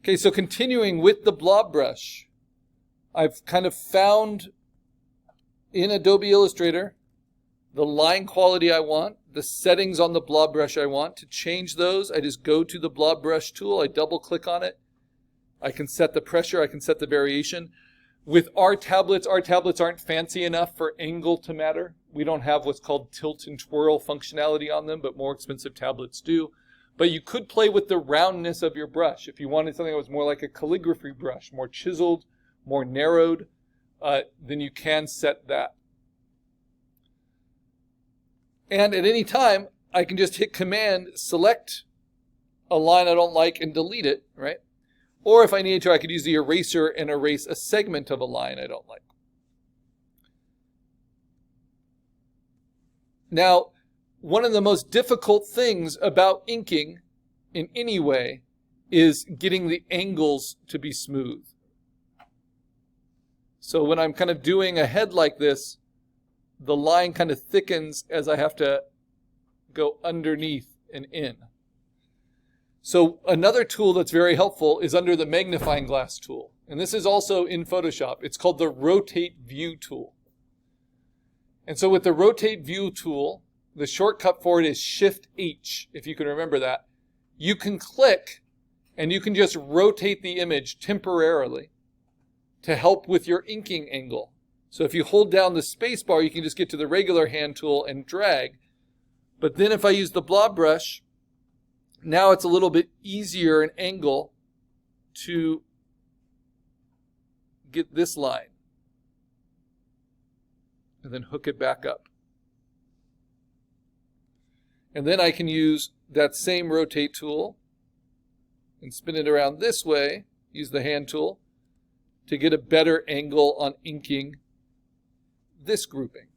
Okay, so continuing with the blob brush, I've kind of found in Adobe Illustrator the line quality I want, the settings on the blob brush I want. To change those, I just go to the blob brush tool, I double click on it. I can set the pressure, I can set the variation. With our tablets aren't fancy enough for angle to matter. We don't have what's called tilt and twirl functionality on them, but more expensive tablets do. But you could play with the roundness of your brush. If you wanted something that was more like a calligraphy brush, more chiseled, more narrowed, then you can set that. And at any time, I can just hit Command, select a line I don't like, and delete it, right? Or if I needed to, I could use the eraser and erase a segment of a line I don't like. Now, one of the most difficult things about inking in any way is getting the angles to be smooth. So when I'm kind of doing a head like this, the line kind of thickens as I have to go underneath and in. So another tool that's very helpful is under the magnifying glass tool. And this is also in Photoshop. It's called the Rotate View tool. And so with the Rotate View tool, the shortcut for it is Shift-H, if you can remember that. You can click and you can just rotate the image temporarily to help with your inking angle. So if you hold down the space bar, you can just get to the regular hand tool and drag. But then if I use the blob brush, now it's a little bit easier an angle to get this line and then hook it back up. And then I can use that same rotate tool and spin it around this way, use the hand tool, to get a better angle on inking this grouping.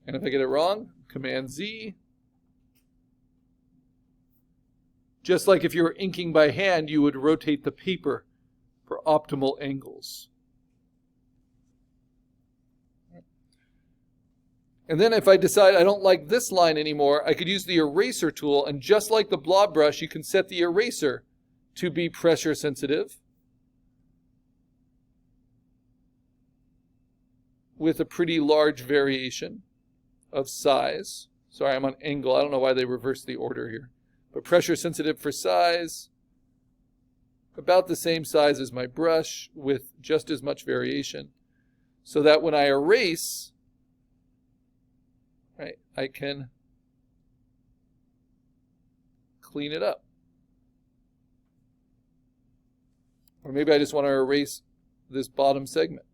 And if I get it wrong, Command Z. Just like if you were inking by hand, you would rotate the paper for optimal angles. And then if I decide I don't like this line anymore, I could use the eraser tool, and just like the blob brush, you can set the eraser to be pressure sensitive with a pretty large variation of size. Sorry, I'm on angle. I don't know why they reversed the order here. But pressure sensitive for size, about the same size as my brush with just as much variation. So that when I erase, right, I can clean it up. Or maybe I just want to erase this bottom segment.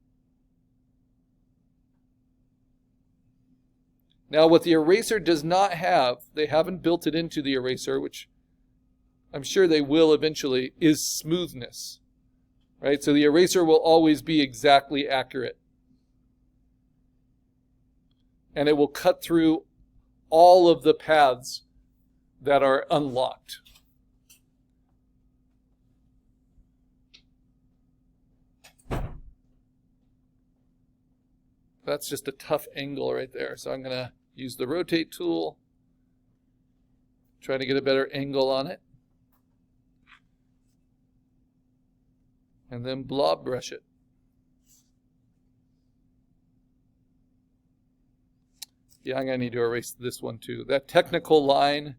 Now what the eraser does not have, they haven't built it into the eraser, which I'm sure they will eventually, is smoothness. Right? So the eraser will always be exactly accurate. And it will cut through all of the paths that are unlocked. That's just a tough angle right there. So I'm going to use the rotate tool, try to get a better angle on it, and then blob brush it. Yeah, I'm going to need to erase this one too. That technical line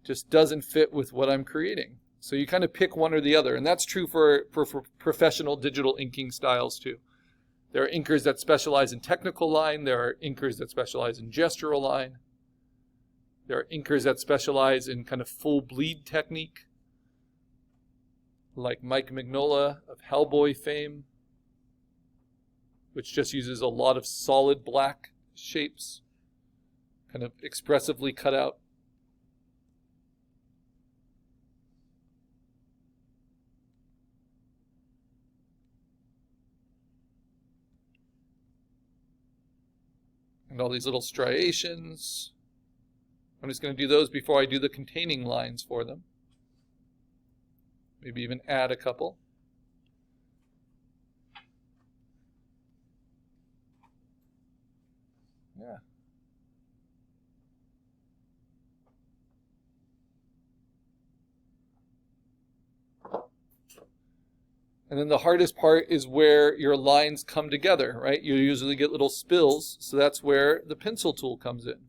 just doesn't fit with what I'm creating. So you kind of pick one or the other. And that's true for professional digital inking styles too. There are inkers that specialize in technical line. There are inkers that specialize in gestural line. There are inkers that specialize in kind of full bleed technique, like Mike Mignola of Hellboy fame, which just uses a lot of solid black shapes, kind of expressively cut out. And all these little striations. I'm just going to do those before I do the containing lines for them. Maybe even add a couple. Yeah. And then the hardest part is where your lines come together, right? You usually get little spills, so that's where the pencil tool comes in.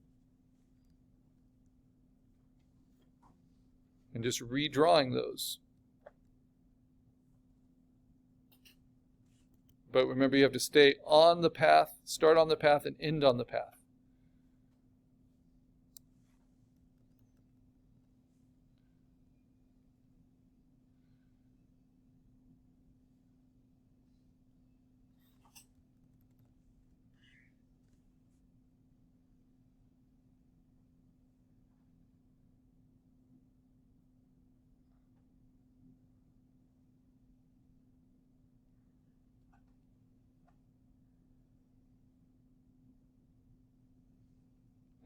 And just redrawing those. But remember, you have to stay on the path, start on the path, and end on the path.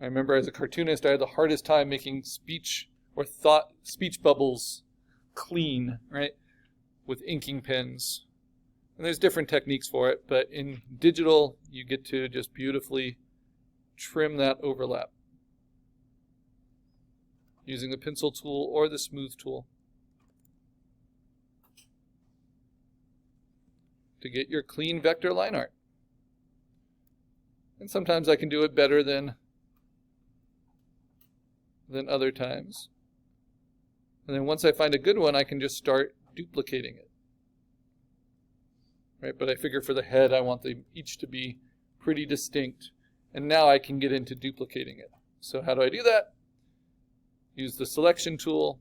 I remember as a cartoonist, I had the hardest time making speech bubbles clean, right, with inking pens. And there's different techniques for it, but in digital, you get to just beautifully trim that overlap using the pencil tool or the smooth tool to get your clean vector line art. And sometimes I can do it better than other times. And then once I find a good one, I can just start duplicating it. Right? But I figure for the head, I want them each to be pretty distinct. And now I can get into duplicating it. So how do I do that? Use the selection tool,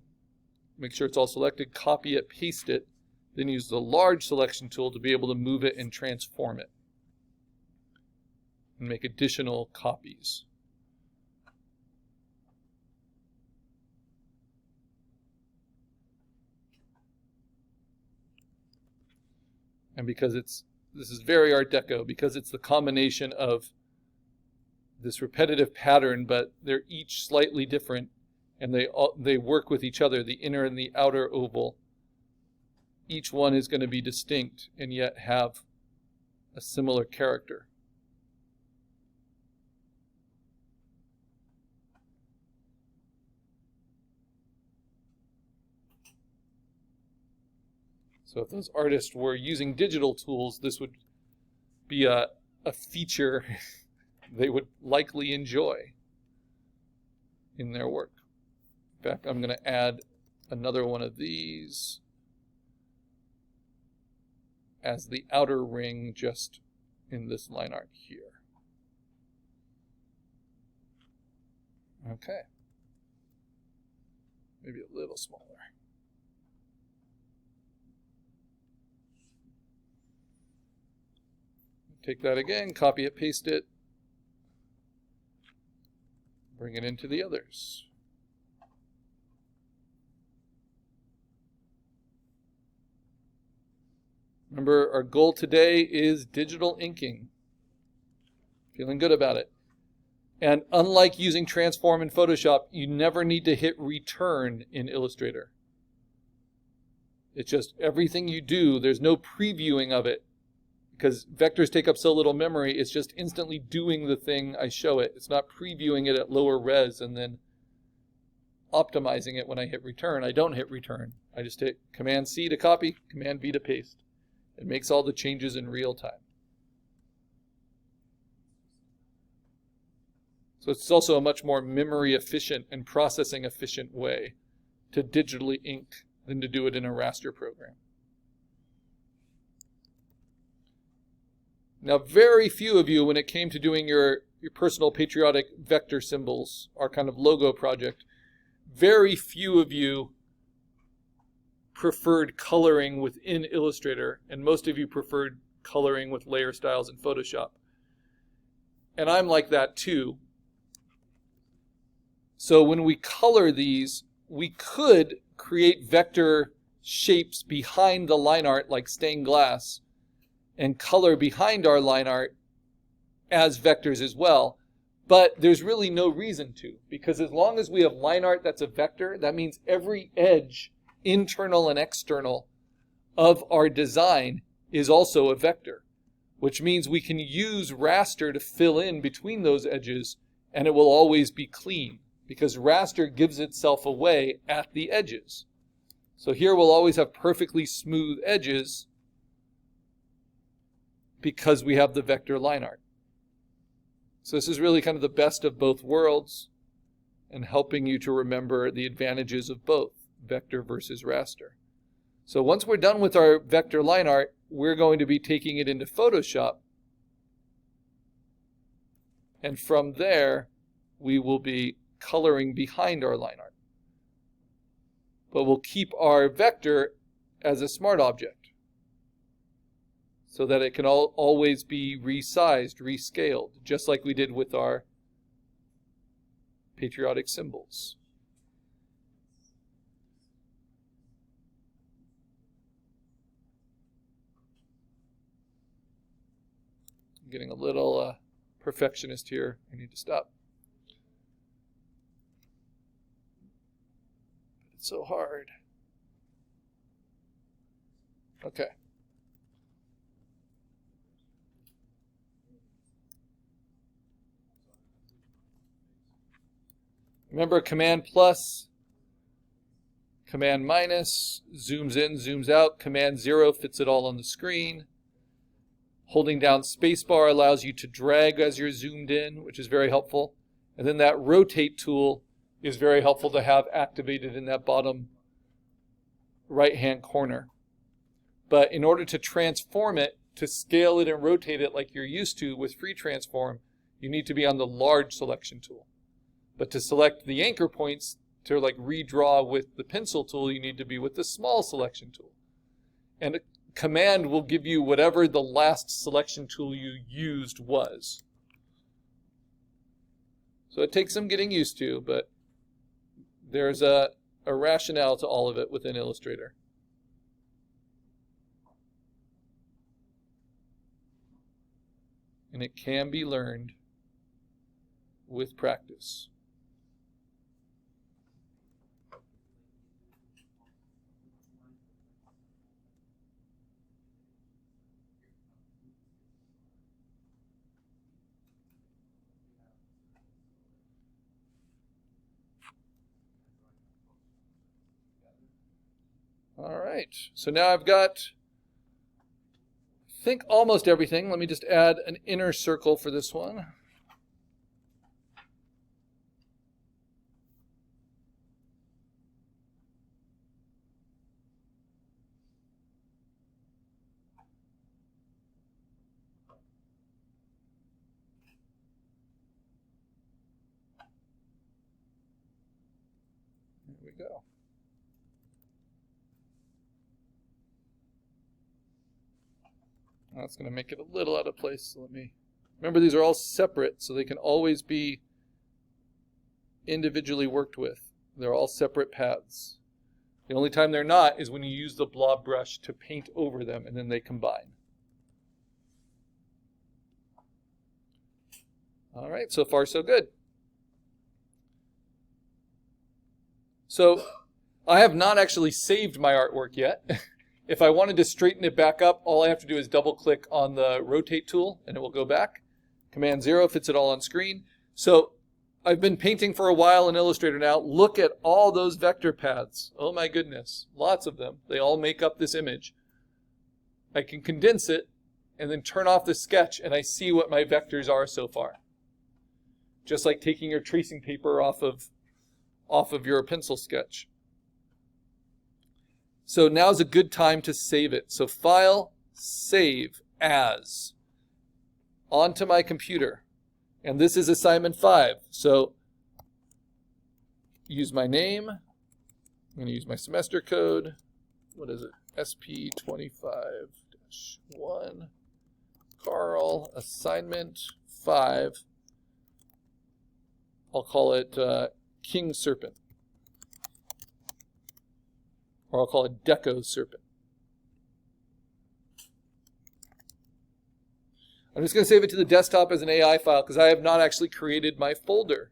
make sure it's all selected, copy it, paste it, then use the large selection tool to be able to move it and transform it. And make additional copies. And because this is very Art Deco, because it's the combination of this repetitive pattern, but they're each slightly different, and they work with each other, the inner and the outer oval. Each one is going to be distinct and yet have a similar character. So if those artists were using digital tools, this would be a feature they would likely enjoy in their work. In fact, I'm going to add another one of these as the outer ring just in this line art here. Okay. Maybe a little smaller. Take that again, copy it, paste it, bring it into the others. Remember, our goal today is digital inking. Feeling good about it. And unlike using transform in Photoshop, you never need to hit return in Illustrator. It's just everything you do, there's no previewing of it. Because vectors take up so little memory, it's just instantly doing the thing I show it. It's not previewing it at lower res and then optimizing it when I hit return. I don't hit return. I just hit Command-C to copy, Command-V to paste. It makes all the changes in real time. So it's also a much more memory efficient and processing efficient way to digitally ink than to do it in a raster program. Now, very few of you, when it came to doing your personal patriotic vector symbols, our kind of logo project, very few of you preferred coloring within Illustrator, and most of you preferred coloring with layer styles in Photoshop. And I'm like that too. So when we color these, we could create vector shapes behind the line art like stained glass, and color behind our line art as vectors as well. But there's really no reason to, because as long as we have line art that's a vector, that means every edge, internal and external, of our design is also a vector, which means we can use raster to fill in between those edges, and it will always be clean, because raster gives itself away at the edges. So here we'll always have perfectly smooth edges, because we have the vector line art. So this is really kind of the best of both worlds and helping you to remember the advantages of both, vector versus raster. So once we're done with our vector line art, we're going to be taking it into Photoshop. And from there, we will be coloring behind our line art. But we'll keep our vector as a smart object so that it can always be resized, rescaled, just like we did with our patriotic symbols. I'm getting a little perfectionist here. I need to stop. It's so hard. Okay. Remember, Command plus, Command minus, zooms in, zooms out. Command 0 fits it all on the screen. Holding down spacebar allows you to drag as you're zoomed in, which is very helpful. And then that rotate tool is very helpful to have activated in that bottom right-hand corner. But in order to transform it, to scale it and rotate it like you're used to with free transform, you need to be on the large selection tool. But to select the anchor points, to like redraw with the pencil tool, you need to be with the small selection tool. And a command will give you whatever the last selection tool you used was. So it takes some getting used to, but there's a rationale to all of it within Illustrator. And it can be learned with practice. All right, so now I've got, I think, almost everything. Let me just add an inner circle for this one. There we go. That's going to make it a little out of place. So let me remember, these are all separate, so they can always be individually worked with. They're all separate paths. The only time they're not is when you use the blob brush to paint over them, and then they combine. All right, so far so good. So I have not actually saved my artwork yet. If I wanted to straighten it back up, all I have to do is double click on the rotate tool and it will go back. Command 0 fits it all on screen. So I've been painting for a while in Illustrator now. Look at all those vector paths. Oh my goodness, lots of them. They all make up this image. I can condense it and then turn off the sketch and I see what my vectors are so far. Just like taking your tracing paper off of your pencil sketch. So now's a good time to save it. So File, Save As, onto my computer. And this is assignment 5. So use my name. I'm going to use my semester code. What is it? SP25-1. Karl, assignment 5. I'll call it King Serpent. Or I'll call it Deco Serpent. I'm just going to save it to the desktop as an AI file because I have not actually created my folder.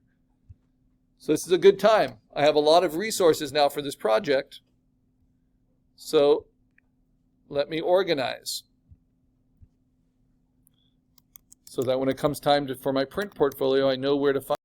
So this is a good time. I have a lot of resources now for this project. So let me organize so that when it comes time for my print portfolio, I know where to find